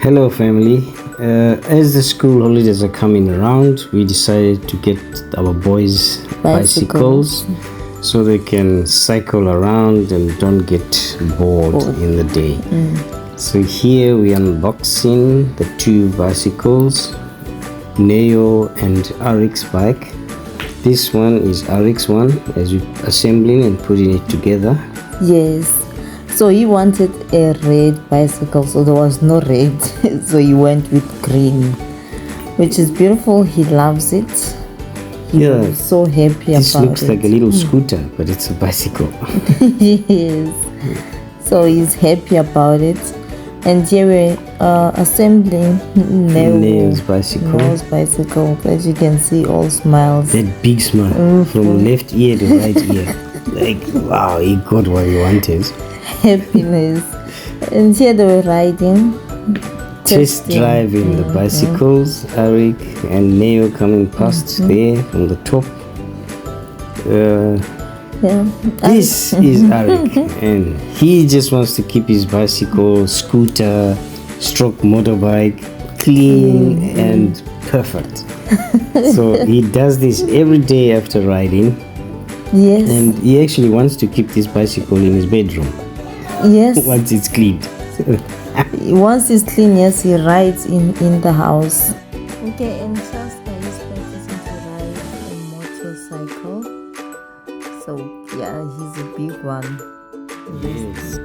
Hello, family. As the school holidays are coming around, we decided to get our boys bicycles so they can cycle around and don't get bored in the day. So here we are unboxing the two bicycles, Neo and Arik's bike. This one is Arik's one, as we're assembling and putting it together. Yes. So he wanted a red bicycle, so there was no red. So he went with green, which is beautiful. He loves it. He was so happy This about it. looks like a little scooter, but it's a bicycle. Yes. So he's happy about it. And here we're assembling Neo's bicycle. Neo's bicycle. As you can see, all smiles. That big smile from left ear to right ear. Like, wow, he got what he wanted. Happiness. And here they were riding, Test driving the bicycles. Arik and Neo coming past there from the top. This is Arik, and he just wants to keep his bicycle, scooter, stroke motorbike clean and perfect. So he does this every day after riding. Yes. And he actually wants to keep this bicycle in his bedroom. Yes. Once it's cleaned. Once it's clean, yes, he rides in the house. Okay, and Shasta is practicing to ride a motorcycle. So yeah, he's a big one. Yes.